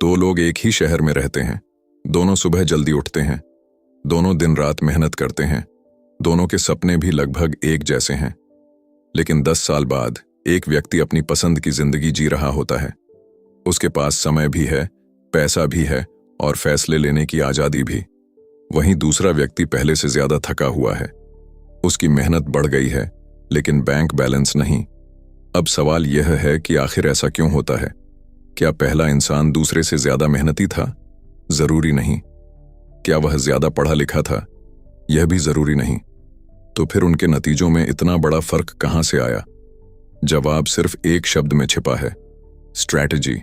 दो लोग एक ही शहर में रहते हैं। दोनों सुबह जल्दी उठते हैं। दोनों दिन रात मेहनत करते हैं। दोनों के सपने भी लगभग एक जैसे हैं। लेकिन 10 साल बाद एक व्यक्ति अपनी पसंद की जिंदगी जी रहा होता है। उसके पास समय भी है, पैसा भी है और फैसले लेने की आजादी भी। वहीं दूसरा व्यक्ति पहले से ज्यादा थका हुआ है। उसकी मेहनत बढ़ गई है, लेकिन बैंक बैलेंस नहीं। अब सवाल यह है कि आखिर ऐसा क्यों होता है? क्या पहला इंसान दूसरे से ज्यादा मेहनती था? जरूरी नहीं। क्या वह ज्यादा पढ़ा लिखा था? यह भी जरूरी नहीं। तो फिर उनके नतीजों में इतना बड़ा फर्क कहां से आया? जवाब सिर्फ एक शब्द में छिपा है: स्ट्रैटेजी।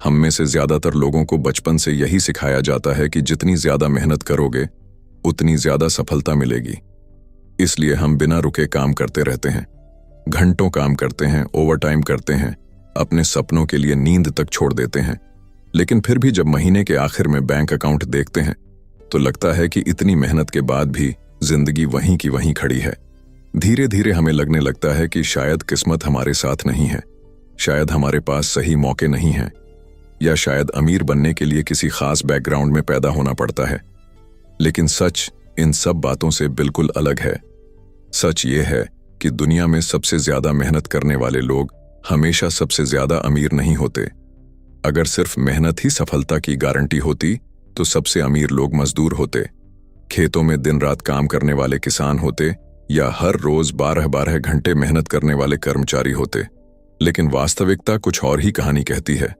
हम में से ज्यादातर लोगों को बचपन से यही सिखाया जाता है कि जितनी ज्यादा मेहनत करोगे उतनी ज्यादा सफलता मिलेगी। इसलिए हम बिना रुके काम करते रहते हैं, घंटों काम करते हैं, ओवरटाइम करते हैं, अपने सपनों के लिए नींद तक छोड़ देते हैं। लेकिन फिर भी जब महीने के आखिर में बैंक अकाउंट देखते हैं तो लगता है कि इतनी मेहनत के बाद भी जिंदगी वहीं की वहीं खड़ी है। धीरे धीरे हमें लगने लगता है कि शायद किस्मत हमारे साथ नहीं है, शायद हमारे पास सही मौके नहीं हैं, या शायद अमीर बनने के लिए किसी खास बैकग्राउंड में पैदा होना पड़ता है। लेकिन सच इन सब बातों से बिल्कुल अलग है। सच ये है कि दुनिया में सबसे ज्यादा मेहनत करने वाले लोग हमेशा सबसे ज्यादा अमीर नहीं होते। अगर सिर्फ मेहनत ही सफलता की गारंटी होती तो सबसे अमीर लोग मजदूर होते, खेतों में दिन रात काम करने वाले किसान होते, या हर रोज 12-12 घंटे मेहनत करने वाले कर्मचारी होते। लेकिन वास्तविकता कुछ और ही कहानी कहती है।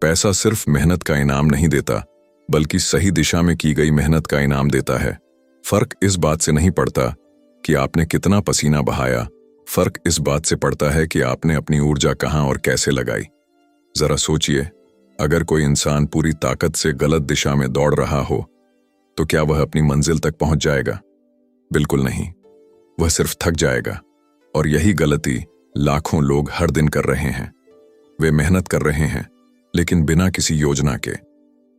पैसा सिर्फ मेहनत का इनाम नहीं देता, बल्कि सही दिशा में की गई मेहनत का इनाम देता है। फर्क इस बात से नहीं पड़ता कि आपने कितना पसीना बहाया, फर्क इस बात से पड़ता है कि आपने अपनी ऊर्जा कहां और कैसे लगाई। जरा सोचिए, अगर कोई इंसान पूरी ताकत से गलत दिशा में दौड़ रहा हो तो क्या वह अपनी मंजिल तक पहुंच जाएगा? बिल्कुल नहीं, वह सिर्फ थक जाएगा। और यही गलती लाखों लोग हर दिन कर रहे हैं। वे मेहनत कर रहे हैं लेकिन बिना किसी योजना के।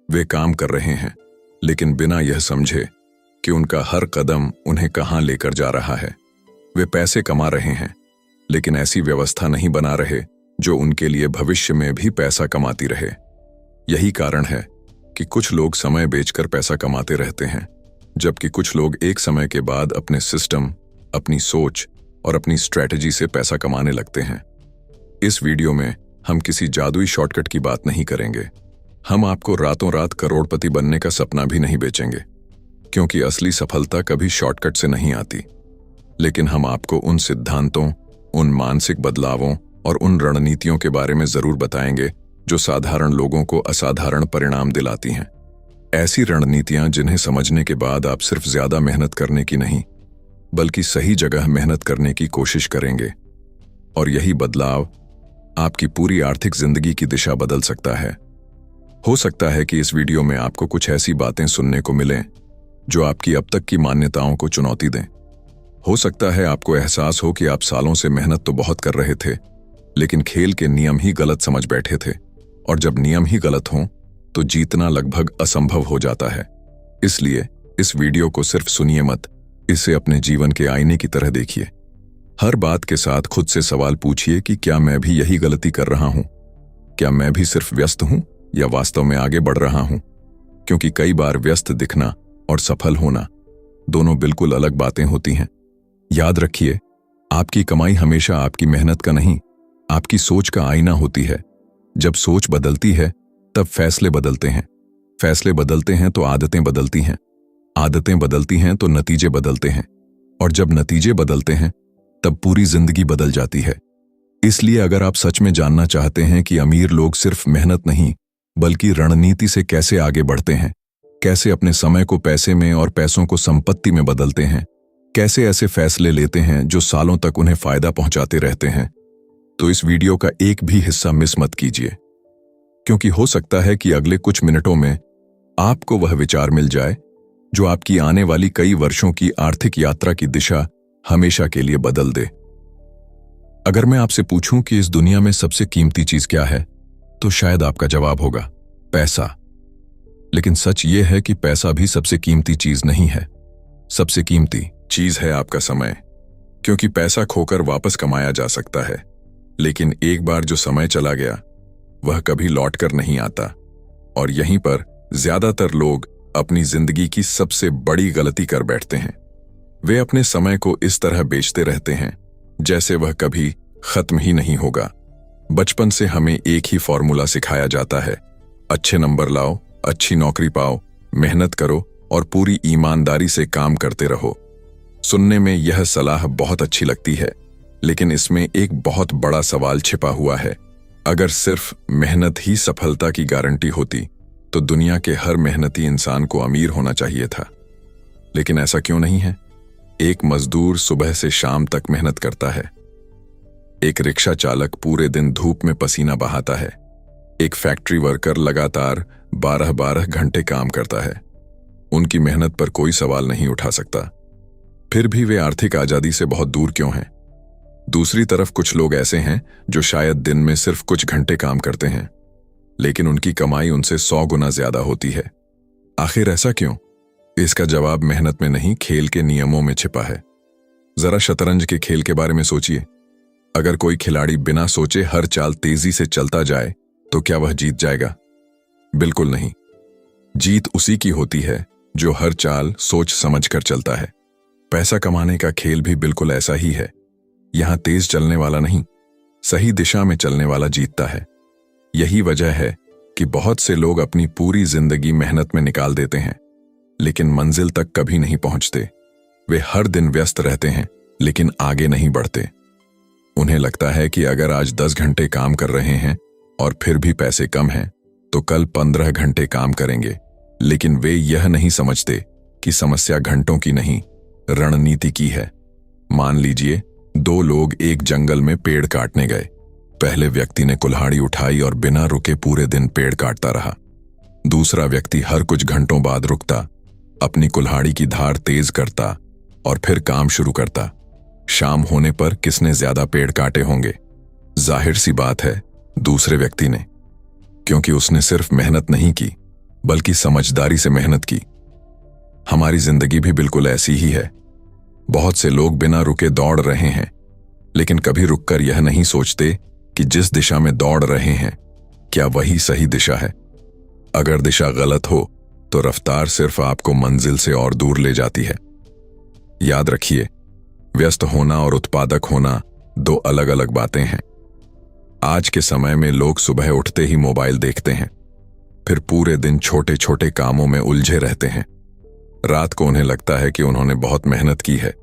वे काम कर रहे हैं लेकिन बिना यह समझे कि उनका हर कदम उन्हें कहां लेकर जा रहा है। वे पैसे कमा रहे हैं लेकिन ऐसी व्यवस्था नहीं बना रहे जो उनके लिए भविष्य में भी पैसा कमाती रहे। यही कारण है कि कुछ लोग समय बेचकर पैसा कमाते रहते हैं, जबकि कुछ लोग एक समय के बाद अपने सिस्टम, अपनी सोच और अपनी स्ट्रैटेजी से पैसा कमाने लगते हैं। इस वीडियो में हम किसी जादुई शॉर्टकट की बात नहीं करेंगे। हम आपको रातों रात करोड़पति बनने का सपना भी नहीं बेचेंगे, क्योंकि असली सफलता कभी शॉर्टकट से नहीं आती। लेकिन हम आपको उन सिद्धांतों, उन मानसिक बदलावों और उन रणनीतियों के बारे में जरूर बताएंगे जो साधारण लोगों को असाधारण परिणाम दिलाती हैं। ऐसी रणनीतियां जिन्हें समझने के बाद आप सिर्फ ज्यादा मेहनत करने की नहीं, बल्कि सही जगह मेहनत करने की कोशिश करेंगे। और यही बदलाव आपकी पूरी आर्थिक जिंदगी की दिशा बदल सकता है। हो सकता है कि इस वीडियो में आपको कुछ ऐसी बातें सुनने को मिलें जो आपकी अब तक की मान्यताओं को चुनौती दें। हो सकता है आपको एहसास हो कि आप सालों से मेहनत तो बहुत कर रहे थे, लेकिन खेल के नियम ही गलत समझ बैठे थे। और जब नियम ही गलत हों तो जीतना लगभग असंभव हो जाता है। इसलिए इस वीडियो को सिर्फ सुनिए मत, इसे अपने जीवन के आईने की तरह देखिए। हर बात के साथ खुद से सवाल पूछिए कि क्या मैं भी यही गलती कर रहा हूं? क्या मैं भी सिर्फ व्यस्त हूं या वास्तव में आगे बढ़ रहा हूं? क्योंकि कई बार व्यस्त दिखना और सफल होना दोनों बिल्कुल अलग बातें होती हैं। याद रखिए, आपकी कमाई हमेशा आपकी मेहनत का नहीं, आपकी सोच का आईना होती है। जब सोच बदलती है तब फैसले बदलते हैं, फैसले बदलते हैं तो आदतें बदलती हैं, आदतें बदलती हैं तो नतीजे बदलते हैं, और जब नतीजे बदलते हैं तब पूरी जिंदगी बदल जाती है। इसलिए अगर आप सच में जानना चाहते हैं कि अमीर लोग सिर्फ मेहनत नहीं बल्कि रणनीति से कैसे आगे बढ़ते हैं, कैसे अपने समय को पैसे में और पैसों को संपत्ति में बदलते हैं, कैसे ऐसे फैसले लेते हैं जो सालों तक उन्हें फायदा पहुंचाते रहते हैं, तो इस वीडियो का एक भी हिस्सा मिस मत कीजिए। क्योंकि हो सकता है कि अगले कुछ मिनटों में आपको वह विचार मिल जाए जो आपकी आने वाली कई वर्षों की आर्थिक यात्रा की दिशा हमेशा के लिए बदल दे। अगर मैं आपसे पूछूं कि इस दुनिया में सबसे कीमती चीज क्या है, तो शायद आपका जवाब होगा पैसा। लेकिन सच ये है कि पैसा भी सबसे कीमती चीज नहीं है। सबसे कीमती चीज है आपका समय, क्योंकि पैसा खोकर वापस कमाया जा सकता है, लेकिन एक बार जो समय चला गया वह कभी लौट कर नहीं आता। और यहीं पर ज्यादातर लोग अपनी जिंदगी की सबसे बड़ी गलती कर बैठते हैं। वे अपने समय को इस तरह बेचते रहते हैं जैसे वह कभी खत्म ही नहीं होगा। बचपन से हमें एक ही फॉर्मूला सिखाया जाता है, अच्छे नंबर लाओ, अच्छी नौकरी पाओ, मेहनत करो और पूरी ईमानदारी से काम करते रहो। सुनने में यह सलाह बहुत अच्छी लगती है, लेकिन इसमें एक बहुत बड़ा सवाल छिपा हुआ है। अगर सिर्फ मेहनत ही सफलता की गारंटी होती तो दुनिया के हर मेहनती इंसान को अमीर होना चाहिए था। लेकिन ऐसा क्यों नहीं है? एक मजदूर सुबह से शाम तक मेहनत करता है, एक रिक्शा चालक पूरे दिन धूप में पसीना बहाता है, एक फैक्ट्री वर्कर लगातार 12-12 घंटे काम करता है। उनकी मेहनत पर कोई सवाल नहीं उठा सकता। फिर भी वे आर्थिक आजादी से बहुत दूर क्यों हैं? दूसरी तरफ कुछ लोग ऐसे हैं जो शायद दिन में सिर्फ कुछ घंटे काम करते हैं, लेकिन उनकी कमाई उनसे 100 गुना ज्यादा होती है। आखिर ऐसा क्यों? इसका जवाब मेहनत में नहीं, खेल के नियमों में छिपा है। जरा शतरंज के खेल के बारे में सोचिए। अगर कोई खिलाड़ी बिना सोचे हर चाल तेजी से चलता जाए तो क्या वह जीत जाएगा? बिल्कुल नहीं। जीत उसी की होती है जो हर चाल सोच समझकर चलता है। पैसा कमाने का खेल भी बिल्कुल ऐसा ही है। यहां तेज चलने वाला नहीं, सही दिशा में चलने वाला जीतता है। यही वजह है कि बहुत से लोग अपनी पूरी जिंदगी मेहनत में निकाल देते हैं, लेकिन मंजिल तक कभी नहीं पहुंचते। वे हर दिन व्यस्त रहते हैं, लेकिन आगे नहीं बढ़ते। उन्हें लगता है कि अगर आज 10 घंटे काम कर रहे हैं और फिर भी पैसे कम हैं, तो कल 15 घंटे काम करेंगे। लेकिन वे यह नहीं समझते कि समस्या घंटों की नहीं, रणनीति की है। मान लीजिए 2 लोग एक जंगल में पेड़ काटने गए। पहले व्यक्ति ने कुल्हाड़ी उठाई और बिना रुके पूरे दिन पेड़ काटता रहा। दूसरा व्यक्ति हर कुछ घंटों बाद रुकता, अपनी कुल्हाड़ी की धार तेज करता और फिर काम शुरू करता। शाम होने पर किसने ज्यादा पेड़ काटे होंगे? जाहिर सी बात है, दूसरे व्यक्ति ने, क्योंकि उसने सिर्फ मेहनत नहीं की बल्कि समझदारी से मेहनत की। हमारी जिंदगी भी बिल्कुल ऐसी ही है। बहुत से लोग बिना रुके दौड़ रहे हैं, लेकिन कभी रुककर यह नहीं सोचते कि जिस दिशा में दौड़ रहे हैं क्या वही सही दिशा है। अगर दिशा गलत हो तो रफ्तार सिर्फ आपको मंजिल से और दूर ले जाती है। याद रखिए, व्यस्त होना और उत्पादक होना 2 अलग अलग बातें हैं। आज के समय में लोग सुबह उठते ही मोबाइल देखते हैं, फिर पूरे दिन छोटे छोटे कामों में उलझे रहते हैं। रात को उन्हें लगता है कि उन्होंने बहुत मेहनत की है,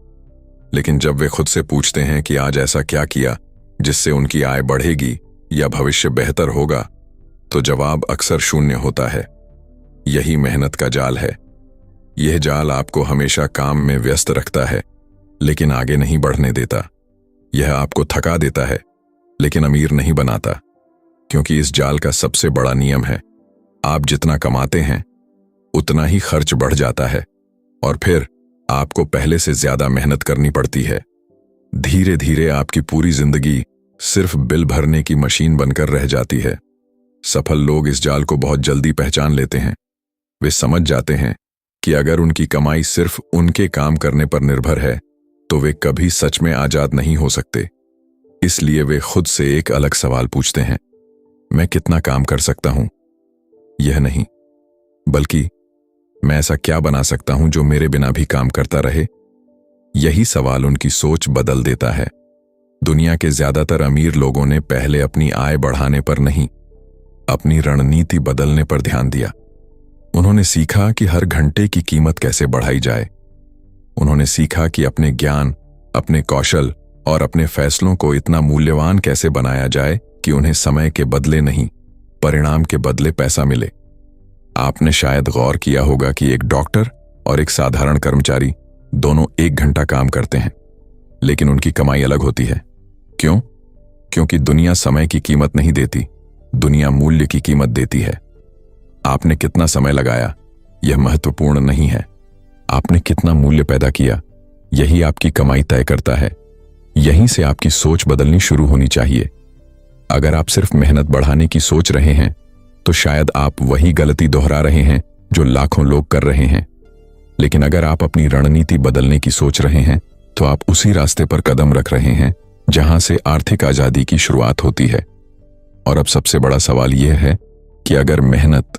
लेकिन जब वे खुद से पूछते हैं कि आज ऐसा क्या किया जिससे उनकी आय बढ़ेगी या भविष्य बेहतर होगा, तो जवाब अक्सर शून्य होता है। यही मेहनत का जाल है। यह जाल आपको हमेशा काम में व्यस्त रखता है, लेकिन आगे नहीं बढ़ने देता। यह आपको थका देता है, लेकिन अमीर नहीं बनाता, क्योंकि इस जाल का सबसे बड़ा नियम है, आप जितना कमाते हैं उतना ही खर्च बढ़ जाता है और फिर आपको पहले से ज्यादा मेहनत करनी पड़ती है। धीरे धीरे आपकी पूरी जिंदगी सिर्फ बिल भरने की मशीन बनकर रह जाती है। सफल लोग इस जाल को बहुत जल्दी पहचान लेते हैं। वे समझ जाते हैं कि अगर उनकी कमाई सिर्फ उनके काम करने पर निर्भर है तो वे कभी सच में आजाद नहीं हो सकते। इसलिए वे खुद से एक अलग सवाल पूछते हैं, मैं कितना काम कर सकता हूं? यह नहीं, बल्कि मैं ऐसा क्या बना सकता हूं जो मेरे बिना भी काम करता रहे? यही सवाल उनकी सोच बदल देता है। दुनिया के ज्यादातर अमीर लोगों ने पहले अपनी आय बढ़ाने पर नहीं, अपनी रणनीति बदलने पर ध्यान दिया। उन्होंने सीखा कि हर घंटे की कीमत कैसे बढ़ाई जाए। उन्होंने सीखा कि अपने ज्ञान, अपने कौशल और अपने फैसलों को इतना मूल्यवान कैसे बनाया जाए कि उन्हें समय के बदले नहीं, परिणाम के बदले पैसा मिले। आपने शायद गौर किया होगा कि एक डॉक्टर और एक साधारण कर्मचारी दोनों 1 घंटा काम करते हैं, लेकिन उनकी कमाई अलग होती है। क्यों? क्योंकि दुनिया समय की कीमत नहीं देती, दुनिया मूल्य की कीमत देती है। आपने कितना समय लगाया यह महत्वपूर्ण नहीं है, आपने कितना मूल्य पैदा किया यही आपकी कमाई तय करता है। यहीं से आपकी सोच बदलनी शुरू होनी चाहिए। अगर आप सिर्फ मेहनत बढ़ाने की सोच रहे हैं तो शायद आप वही गलती दोहरा रहे हैं जो लाखों लोग कर रहे हैं। लेकिन अगर आप अपनी रणनीति बदलने की सोच रहे हैं तो आप उसी रास्ते पर कदम रख रहे हैं जहां से आर्थिक आजादी की शुरुआत होती है। और अब सबसे बड़ा सवाल यह है कि अगर मेहनत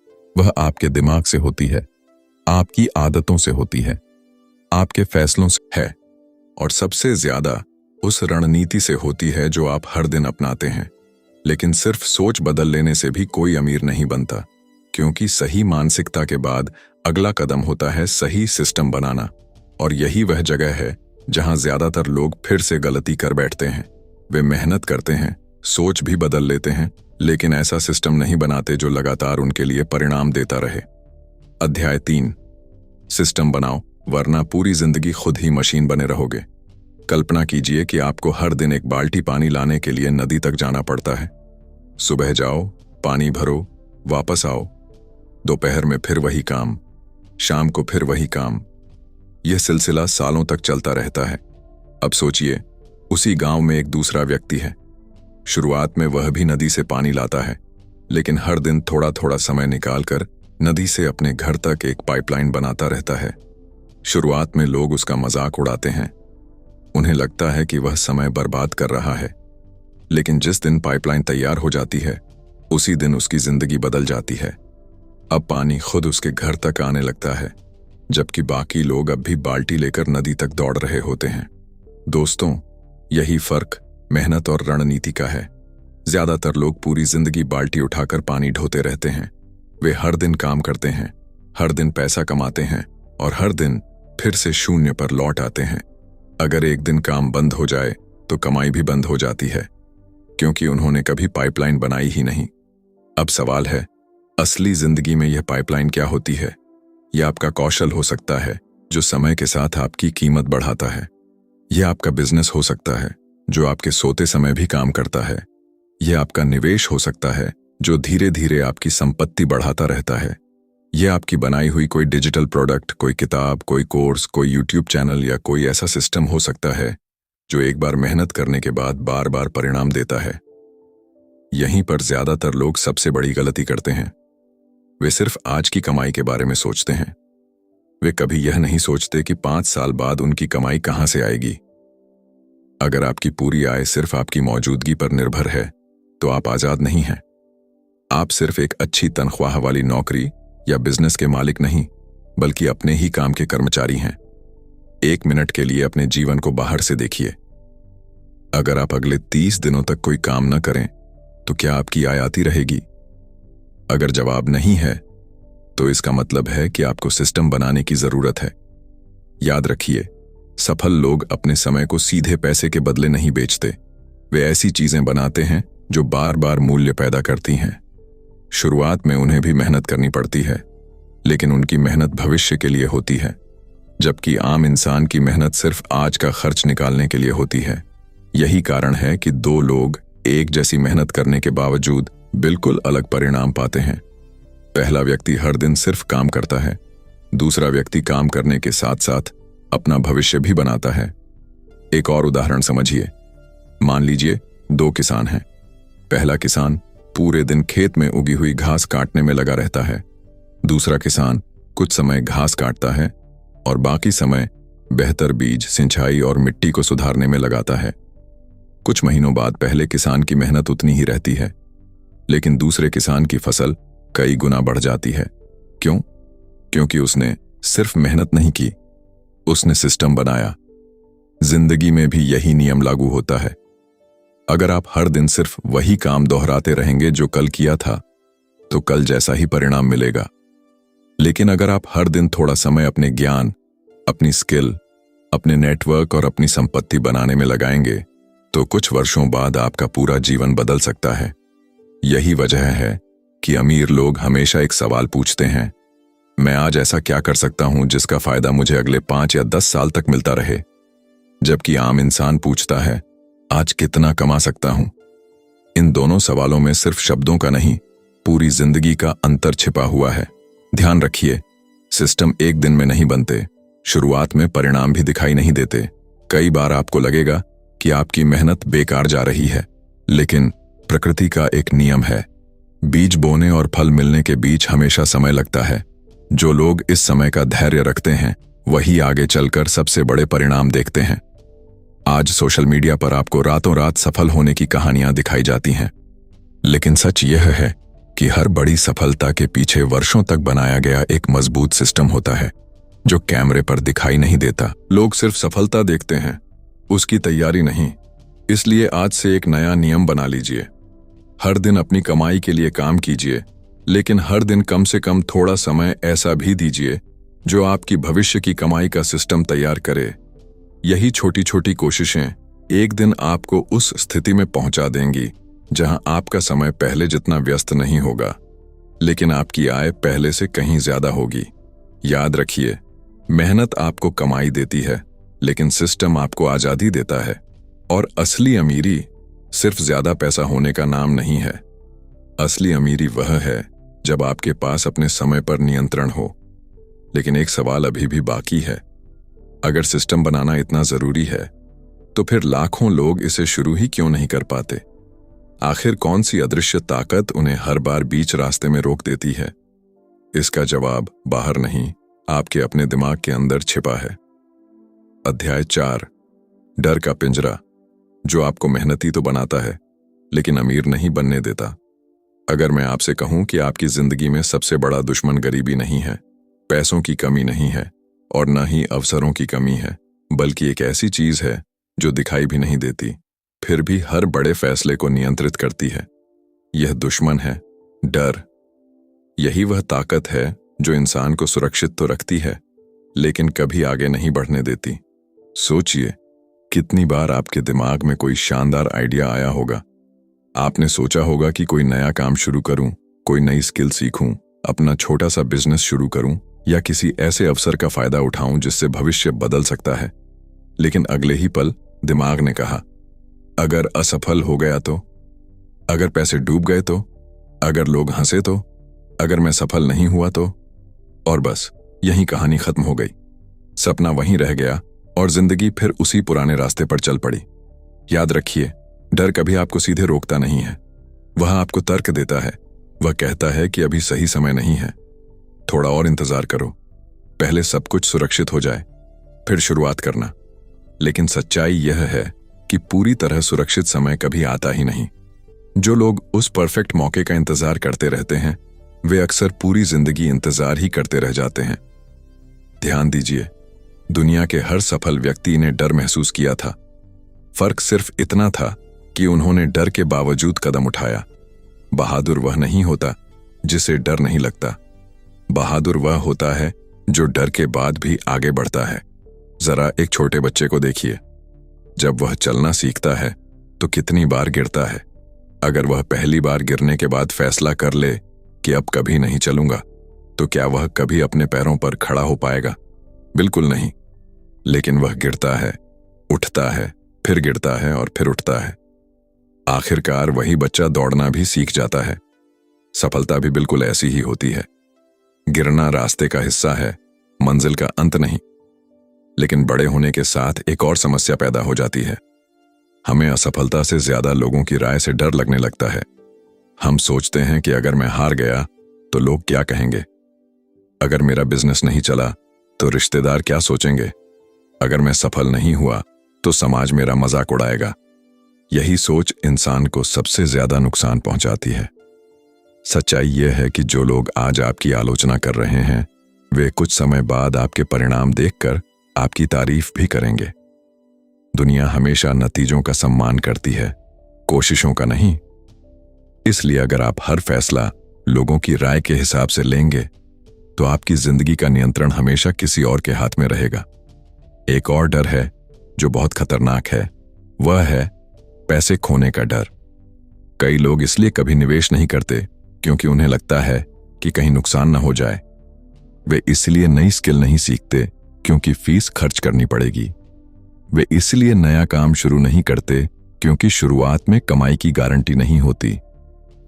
वह आपके दिमाग से होती है, आपकी आदतों से होती है, आपके फैसलों से है, और सबसे ज्यादा उस रणनीति से होती है जो आप हर दिन अपनाते हैं। लेकिन सिर्फ सोच बदल लेने से भी कोई अमीर नहीं बनता, क्योंकि सही मानसिकता के बाद अगला कदम होता है सही सिस्टम बनाना। और यही वह जगह है जहां ज्यादातर लोग फिर से गलती कर बैठते हैं। वे मेहनत करते हैं, सोच भी बदल लेते हैं, लेकिन ऐसा सिस्टम नहीं बनाते जो लगातार उनके लिए परिणाम देता रहे। अध्याय 3, सिस्टम बनाओ, वरना पूरी जिंदगी खुद ही मशीन बने रहोगे। कल्पना कीजिए कि आपको हर दिन एक बाल्टी पानी लाने के लिए नदी तक जाना पड़ता है। सुबह जाओ, पानी भरो, वापस आओ। दोपहर में फिर वही काम, शाम को फिर वही काम। यह सिलसिला सालों तक चलता रहता है। अब सोचिए, उसी गांव में एक दूसरा व्यक्ति है। शुरुआत में वह भी नदी से पानी लाता है, लेकिन हर दिन थोड़ा थोड़ा समय निकालकर नदी से अपने घर तक एक पाइपलाइन बनाता रहता है। शुरुआत में लोग उसका मजाक उड़ाते हैं। उन्हें लगता है कि वह समय बर्बाद कर रहा है, लेकिन जिस दिन पाइपलाइन तैयार हो जाती है, उसी दिन उसकी जिंदगी बदल जाती है। अब पानी खुद उसके घर तक आने लगता है, जबकि बाकी लोग अब भी बाल्टी लेकर नदी तक दौड़ रहे होते हैं। दोस्तों, यही फर्क मेहनत और रणनीति का है। ज्यादातर लोग पूरी जिंदगी बाल्टी उठाकर पानी ढोते रहते हैं। वे हर दिन काम करते हैं, हर दिन पैसा कमाते हैं, और हर दिन फिर से शून्य पर लौट आते हैं। अगर एक दिन काम बंद हो जाए तो कमाई भी बंद हो जाती है, क्योंकि उन्होंने कभी पाइपलाइन बनाई ही नहीं। अब सवाल है, असली जिंदगी में यह पाइपलाइन क्या होती है? यह आपका कौशल हो सकता है, जो समय के साथ आपकी कीमत बढ़ाता है। यह आपका बिजनेस हो सकता है, जो आपके सोते समय भी काम करता है। यह आपका निवेश हो सकता है, जो धीरे धीरे आपकी संपत्ति बढ़ाता रहता है। यह आपकी बनाई हुई कोई डिजिटल प्रोडक्ट, कोई किताब, कोई कोर्स, कोई यूट्यूब चैनल या कोई ऐसा सिस्टम हो सकता है जो एक बार मेहनत करने के बाद बार बार परिणाम देता है। यहीं पर ज्यादातर लोग सबसे बड़ी गलती करते हैं। वे सिर्फ आज की कमाई के बारे में सोचते हैं। वे कभी यह नहीं सोचते कि 5 साल बाद उनकी कमाई कहां से आएगी। अगर आपकी पूरी आय सिर्फ आपकी मौजूदगी पर निर्भर है, तो आप आजाद नहीं हैं। आप सिर्फ एक अच्छी तनख्वाह वाली नौकरी या बिजनेस के मालिक नहीं, बल्कि अपने ही काम के कर्मचारी हैं। 1 मिनट के लिए अपने जीवन को बाहर से देखिए। अगर आप अगले 30 दिनों तक कोई काम न करें, तो क्या आपकी आय आती रहेगी? अगर जवाब नहीं है, तो इसका मतलब है कि आपको सिस्टम बनाने की जरूरत है। याद रखिए, सफल लोग अपने समय को सीधे पैसे के बदले नहीं बेचते। वे ऐसी चीजें बनाते हैं जो बार बार मूल्य पैदा करती हैं। शुरुआत में उन्हें भी मेहनत करनी पड़ती है, लेकिन उनकी मेहनत भविष्य के लिए होती है, जबकि आम इंसान की मेहनत सिर्फ आज का खर्च निकालने के लिए होती है। यही कारण है कि 2 लोग एक जैसी मेहनत करने के बावजूद बिल्कुल अलग परिणाम पाते हैं। पहला व्यक्ति हर दिन सिर्फ काम करता है, दूसरा व्यक्ति काम करने के साथ साथ अपना भविष्य भी बनाता है। एक और उदाहरण समझिए। मान लीजिए 2 किसान हैं। पहला किसान पूरे दिन खेत में उगी हुई घास काटने में लगा रहता है। दूसरा किसान कुछ समय घास काटता है और बाकी समय बेहतर बीज, सिंचाई और मिट्टी को सुधारने में लगाता है। कुछ महीनों बाद पहले किसान की मेहनत उतनी ही रहती है, लेकिन दूसरे किसान की फसल कई गुना बढ़ जाती है। क्यों? क्योंकि उसने सिर्फ मेहनत नहीं की, उसने सिस्टम बनाया। जिंदगी में भी यही नियम लागू होता है। अगर आप हर दिन सिर्फ वही काम दोहराते रहेंगे जो कल किया था, तो कल जैसा ही परिणाम मिलेगा। लेकिन अगर आप हर दिन थोड़ा समय अपने ज्ञान, अपनी स्किल, अपने नेटवर्क और अपनी संपत्ति बनाने में लगाएंगे, तो कुछ वर्षों बाद आपका पूरा जीवन बदल सकता है। यही वजह है कि अमीर लोग हमेशा एक सवाल पूछते हैं, मैं आज ऐसा क्या कर सकता हूं जिसका फायदा मुझे अगले 5 या 10 साल तक मिलता रहे? जबकि आम इंसान पूछता है, आज कितना कमा सकता हूं? इन दोनों सवालों में सिर्फ शब्दों का नहीं, पूरी जिंदगी का अंतर छिपा हुआ है। ध्यान रखिए, सिस्टम एक दिन में नहीं बनते। शुरुआत में परिणाम भी दिखाई नहीं देते। कई बार आपको लगेगा कि आपकी मेहनत बेकार जा रही है, लेकिन प्रकृति का एक नियम है, बीज बोने और फल मिलने के बीच हमेशा समय लगता है। जो लोग इस समय का धैर्य रखते हैं, वही आगे चलकर सबसे बड़े परिणाम देखते हैं। आज सोशल मीडिया पर आपको रातों रात सफल होने की कहानियां दिखाई जाती हैं, लेकिन सच यह है कि हर बड़ी सफलता के पीछे वर्षों तक बनाया गया एक मजबूत सिस्टम होता है जो कैमरे पर दिखाई नहीं देता। लोग सिर्फ सफलता देखते हैं, उसकी तैयारी नहीं। इसलिए आज से एक नया नियम बना लीजिए। हर दिन अपनी कमाई के लिए काम कीजिए, लेकिन हर दिन कम से कम थोड़ा समय ऐसा भी दीजिए जो आपकी भविष्य की कमाई का सिस्टम तैयार करे। यही छोटी छोटी कोशिशें एक दिन आपको उस स्थिति में पहुंचा देंगी जहां आपका समय पहले जितना व्यस्त नहीं होगा, लेकिन आपकी आय पहले से कहीं ज्यादा होगी। याद रखिए, मेहनत आपको कमाई देती है, लेकिन सिस्टम आपको आजादी देता है। और असली अमीरी सिर्फ ज्यादा पैसा होने का नाम नहीं है। असली अमीरी वह है जब आपके पास अपने समय पर नियंत्रण हो। लेकिन एक सवाल अभी भी बाकी है। अगर सिस्टम बनाना इतना जरूरी है, तो फिर लाखों लोग इसे शुरू ही क्यों नहीं कर पाते? आखिर कौन सी अदृश्य ताकत उन्हें हर बार बीच रास्ते में रोक देती है? इसका जवाब बाहर नहीं, आपके अपने दिमाग के अंदर छिपा है। अध्याय 4, डर का पिंजरा, जो आपको मेहनती तो बनाता है, लेकिन अमीर नहीं बनने देता। अगर मैं आपसे कहूं कि आपकी जिंदगी में सबसे बड़ा दुश्मन गरीबी नहीं है, पैसों की कमी नहीं है, और न ही अवसरों की कमी है, बल्कि एक ऐसी चीज है जो दिखाई भी नहीं देती, फिर भी हर बड़े फैसले को नियंत्रित करती है। यह दुश्मन है डर। यही वह ताकत है जो इंसान को सुरक्षित तो रखती है, लेकिन कभी आगे नहीं बढ़ने देती। सोचिए, कितनी बार आपके दिमाग में कोई शानदार आइडिया आया होगा। आपने सोचा होगा कि कोई नया काम शुरू करूं, कोई नई स्किल सीखूं, अपना छोटा सा बिजनेस शुरू करूं, या किसी ऐसे अवसर का फायदा उठाऊं जिससे भविष्य बदल सकता है। लेकिन अगले ही पल दिमाग ने कहा, अगर असफल हो गया तो, अगर पैसे डूब गए तो, अगर लोग हंसे तो, अगर मैं सफल नहीं हुआ तो, और बस यही कहानी खत्म हो गई। सपना वहीं रह गया और जिंदगी फिर उसी पुराने रास्ते पर चल पड़ी। याद रखिए, डर कभी आपको सीधे रोकता नहीं है, वह आपको तर्क देता है। वह कहता है कि अभी सही समय नहीं है, थोड़ा और इंतजार करो, पहले सब कुछ सुरक्षित हो जाए, फिर शुरुआत करना। लेकिन सच्चाई यह है कि पूरी तरह सुरक्षित समय कभी आता ही नहीं। जो लोग उस परफेक्ट मौके का इंतजार करते रहते हैं, वे अक्सर पूरी जिंदगी इंतजार ही करते रह जाते हैं। ध्यान दीजिए, दुनिया के हर सफल व्यक्ति ने डर महसूस किया था। फर्क सिर्फ इतना था कि उन्होंने डर के बावजूद कदम उठाया। बहादुर वह नहीं होता जिसे डर नहीं लगता। बहादुर वह होता है जो डर के बाद भी आगे बढ़ता है। जरा एक छोटे बच्चे को देखिए, जब वह चलना सीखता है तो कितनी बार गिरता है। अगर वह पहली बार गिरने के बाद फैसला कर ले कि अब कभी नहीं चलूंगा, तो क्या वह कभी अपने पैरों पर खड़ा हो पाएगा? बिल्कुल नहीं। लेकिन वह गिरता है, उठता है, फिर गिरता है और फिर उठता है। आखिरकार वही बच्चा दौड़ना भी सीख जाता है। सफलता भी बिल्कुल ऐसी ही होती है। गिरना रास्ते का हिस्सा है, मंजिल का अंत नहीं। लेकिन बड़े होने के साथ एक और समस्या पैदा हो जाती है। हमें असफलता से ज्यादा लोगों की राय से डर लगने लगता है। हम सोचते हैं कि अगर मैं हार गया तो लोग क्या कहेंगे, अगर मेरा बिजनेस नहीं चला तो रिश्तेदार क्या सोचेंगे, अगर मैं सफल नहीं हुआ तो समाज मेरा मजाक उड़ाएगा। यही सोच इंसान को सबसे ज्यादा नुकसान पहुंचाती है। सच्चाई यह है कि जो लोग आज आपकी आलोचना कर रहे हैं, वे कुछ समय बाद आपके परिणाम देखकर आपकी तारीफ भी करेंगे। दुनिया हमेशा नतीजों का सम्मान करती है, कोशिशों का नहीं। इसलिए अगर आप हर फैसला लोगों की राय के हिसाब से लेंगे, तो आपकी जिंदगी का नियंत्रण हमेशा किसी और के हाथ में रहेगा। एक और डर है जो बहुत खतरनाक है, वह है पैसे खोने का डर। कई लोग इसलिए कभी निवेश नहीं करते क्योंकि उन्हें लगता है कि कहीं नुकसान न हो जाए। वे इसलिए नई स्किल नहीं सीखते क्योंकि फीस खर्च करनी पड़ेगी। वे इसलिए नया काम शुरू नहीं करते क्योंकि शुरुआत में कमाई की गारंटी नहीं होती।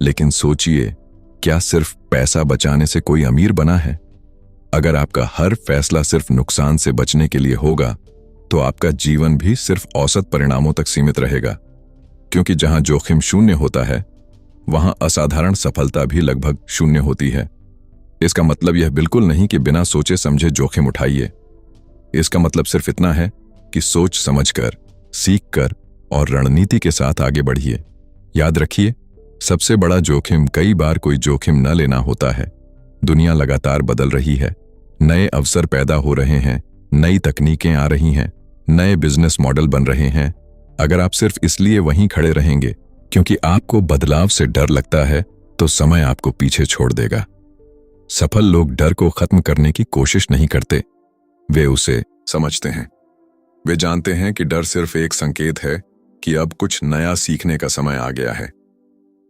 लेकिन सोचिए, क्या सिर्फ पैसा बचाने से कोई अमीर बना है? अगर आपका हर फैसला सिर्फ नुकसान से बचने के लिए होगा, तो आपका जीवन भी सिर्फ औसत परिणामों तक सीमित रहेगा। क्योंकि जहां जोखिम शून्य होता है, वहां असाधारण सफलता भी लगभग शून्य होती है। इसका मतलब यह बिल्कुल नहीं कि बिना सोचे समझे जोखिम उठाइए। इसका मतलब सिर्फ इतना है कि सोच समझकर, सीखकर और रणनीति के साथ आगे बढ़िए। याद रखिए, सबसे बड़ा जोखिम कई बार कोई जोखिम न लेना होता है। दुनिया लगातार बदल रही है, नए अवसर पैदा हो रहे हैं, नई तकनीकें आ रही हैं, नए बिजनेस मॉडल बन रहे हैं। अगर आप सिर्फ इसलिए वहीं खड़े रहेंगे क्योंकि आपको बदलाव से डर लगता है, तो समय आपको पीछे छोड़ देगा। सफल लोग डर को खत्म करने की कोशिश नहीं करते, वे उसे समझते हैं। वे जानते हैं कि डर सिर्फ एक संकेत है कि अब कुछ नया सीखने का समय आ गया है।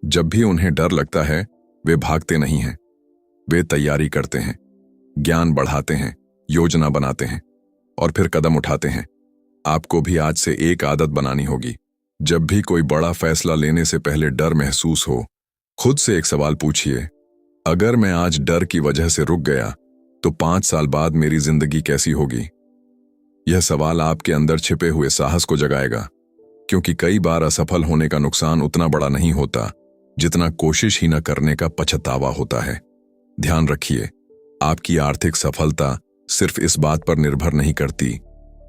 जब भी उन्हें डर लगता है, वे भागते नहीं हैं, वे तैयारी करते हैं, ज्ञान बढ़ाते हैं, योजना बनाते हैं और फिर कदम उठाते हैं। आपको भी आज से एक आदत बनानी होगी। जब भी कोई बड़ा फैसला लेने से पहले डर महसूस हो, खुद से एक सवाल पूछिए, अगर मैं आज डर की वजह से रुक गया तो 5 साल बाद मेरी जिंदगी कैसी होगी? यह सवाल आपके अंदर छिपे हुए साहस को जगाएगा, क्योंकि कई बार असफल होने का नुकसान उतना बड़ा नहीं होता जितना कोशिश ही न करने का पछतावा होता है। ध्यान रखिए, आपकी आर्थिक सफलता सिर्फ इस बात पर निर्भर नहीं करती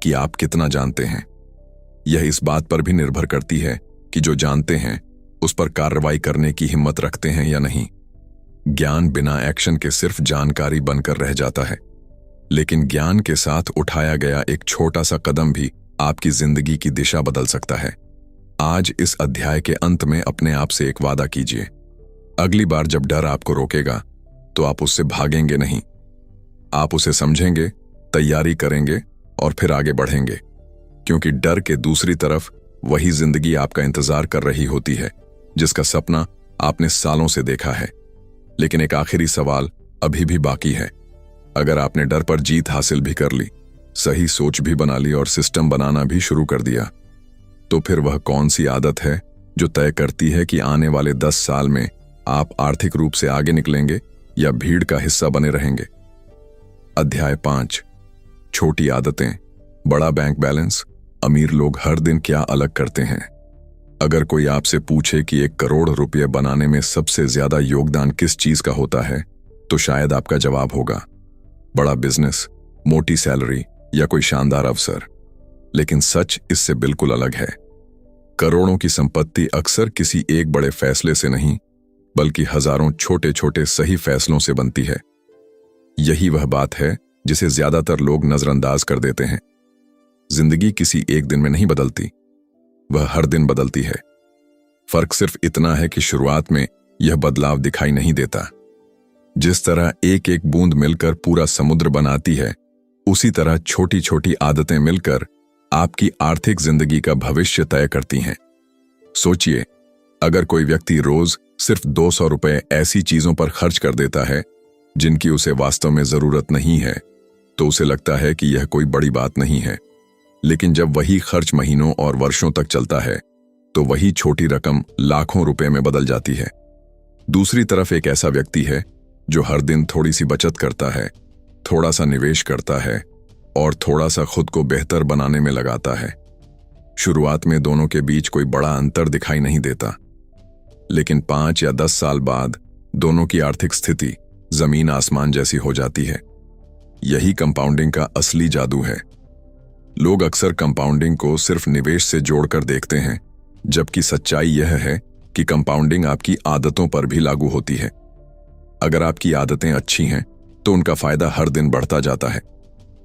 कि आप कितना जानते हैं। यह इस बात पर भी निर्भर करती है कि जो जानते हैं उस पर कार्रवाई करने की हिम्मत रखते हैं या नहीं। ज्ञान बिना एक्शन के सिर्फ जानकारी बनकर रह जाता है, लेकिन ज्ञान के साथ उठाया गया एक छोटा सा कदम भी आपकी जिंदगी की दिशा बदल सकता है। आज इस अध्याय के अंत में अपने आप से एक वादा कीजिए, अगली बार जब डर आपको रोकेगा तो आप उससे भागेंगे नहीं, आप उसे समझेंगे, तैयारी करेंगे और फिर आगे बढ़ेंगे, क्योंकि डर के दूसरी तरफ वही जिंदगी आपका इंतजार कर रही होती है जिसका सपना आपने सालों से देखा है। लेकिन एक आखिरी सवाल अभी भी बाकी है। अगर आपने डर पर जीत हासिल भी कर ली, सही सोच भी बना ली और सिस्टम बनाना भी शुरू कर दिया, तो फिर वह कौन सी आदत है जो तय करती है कि आने वाले 10 साल में आप आर्थिक रूप से आगे निकलेंगे या भीड़ का हिस्सा बने रहेंगे? अध्याय 5, छोटी आदतें, बड़ा बैंक बैलेंस। अमीर लोग हर दिन क्या अलग करते हैं? अगर कोई आपसे पूछे कि 1 करोड़ रुपये बनाने में सबसे ज्यादा योगदान किस चीज का होता है, तो शायद आपका जवाब होगा बड़ा बिजनेस, मोटी सैलरी या कोई शानदार अवसर। लेकिन सच इससे बिल्कुल अलग है। करोड़ों की संपत्ति अक्सर किसी एक बड़े फैसले से नहीं, बल्कि हजारों छोटे छोटे सही फैसलों से बनती है। यही वह बात है जिसे ज्यादातर लोग नजरअंदाज कर देते हैं। जिंदगी किसी एक दिन में नहीं बदलती, वह हर दिन बदलती है। फर्क सिर्फ इतना है कि शुरुआत में यह बदलाव दिखाई नहीं देता। जिस तरह एक एक बूंद मिलकर पूरा समुद्र बनाती है, उसी तरह छोटी छोटी आदतें मिलकर आपकी आर्थिक जिंदगी का भविष्य तय करती हैं। सोचिए, अगर कोई व्यक्ति रोज सिर्फ 200 रुपए ऐसी चीजों पर खर्च कर देता है जिनकी उसे वास्तव में जरूरत नहीं है, तो उसे लगता है कि यह कोई बड़ी बात नहीं है। लेकिन जब वही खर्च महीनों और वर्षों तक चलता है, तो वही छोटी रकम लाखों रुपए में बदल जाती है। दूसरी तरफ एक ऐसा व्यक्ति है जो हर दिन थोड़ी सी बचत करता है, थोड़ा सा निवेश करता है और थोड़ा सा खुद को बेहतर बनाने में लगाता है। शुरुआत में दोनों के बीच कोई बड़ा अंतर दिखाई नहीं देता, लेकिन 5 या 10 साल बाद दोनों की आर्थिक स्थिति जमीन आसमान जैसी हो जाती है। यही कंपाउंडिंग का असली जादू है। लोग अक्सर कंपाउंडिंग को सिर्फ निवेश से जोड़कर देखते हैं, जबकि सच्चाई यह है कि कंपाउंडिंग आपकी आदतों पर भी लागू होती है। अगर आपकी आदतें अच्छी हैं, तो उनका फायदा हर दिन बढ़ता जाता है।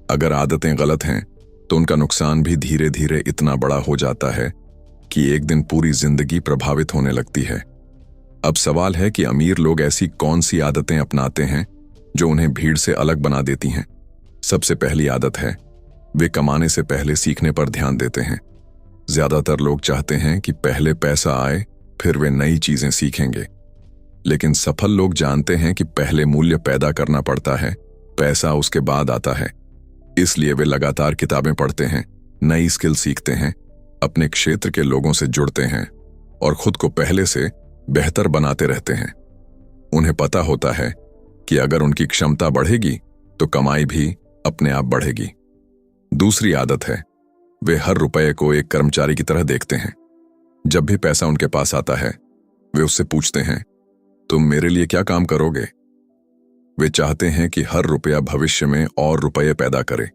अगर आदतें गलत हैं, तो उनका नुकसान भी धीरे धीरे इतना बड़ा हो जाता है कि एक दिन पूरी जिंदगी प्रभावित होने लगती है। अब सवाल है कि अमीर लोग ऐसी कौन सी आदतें अपनाते हैं जो उन्हें भीड़ से अलग बना देती हैं। सबसे पहली आदत है, वे कमाने से पहले सीखने पर ध्यान देते हैं। ज्यादातर लोग चाहते हैं कि पहले पैसा आए, फिर वे नई चीजें सीखेंगे। लेकिन सफल लोग जानते हैं कि पहले मूल्य पैदा करना पड़ता है, पैसा उसके बाद आता है। इसलिए वे लगातार किताबें पढ़ते हैं, नई स्किल सीखते हैं, अपने क्षेत्र के लोगों से जुड़ते हैं और खुद को पहले से बेहतर बनाते रहते हैं। उन्हें पता होता है कि अगर उनकी क्षमता बढ़ेगी तो कमाई भी अपने आप बढ़ेगी। दूसरी आदत है, वे हर रुपये को एक कर्मचारी की तरह देखते हैं। जब भी पैसा उनके पास आता है, वे उससे पूछते हैं, तुम मेरे लिए क्या काम करोगे? वे चाहते हैं कि हर रुपया भविष्य में और रुपये पैदा करे,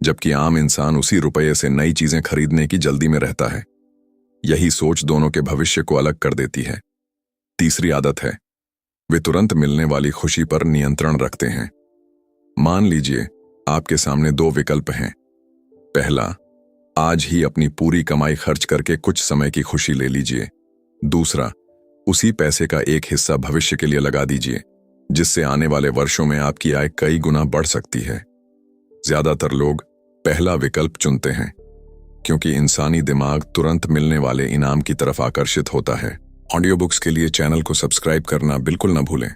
जबकि आम इंसान उसी रुपये से नई चीजें खरीदने की जल्दी में रहता है। यही सोच दोनों के भविष्य को अलग कर देती है। तीसरी आदत है, वे तुरंत मिलने वाली खुशी पर नियंत्रण रखते हैं। मान लीजिए आपके सामने दो विकल्प हैं। पहला, आज ही अपनी पूरी कमाई खर्च करके कुछ समय की खुशी ले लीजिए। दूसरा, उसी पैसे का एक हिस्सा भविष्य के लिए लगा दीजिए, जिससे आने वाले वर्षों में आपकी आय कई गुना बढ़ सकती है। ज्यादातर लोग पहला विकल्प चुनते हैं, क्योंकि इंसानी दिमाग तुरंत मिलने वाले इनाम की तरफ आकर्षित होता है। ऑडियो बुक्स के लिए चैनल को सब्सक्राइब करना बिल्कुल न भूलें।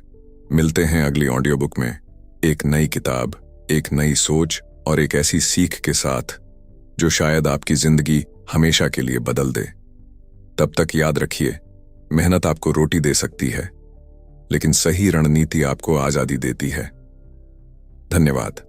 मिलते हैं अगली ऑडियो बुक में, एक नई किताब, एक नई सोच और एक ऐसी सीख के साथ जो शायद आपकी जिंदगी हमेशा के लिए बदल दे। तब तक याद रखिए, मेहनत आपको रोटी दे सकती है, लेकिन सही रणनीति आपको आजादी देती है। धन्यवाद।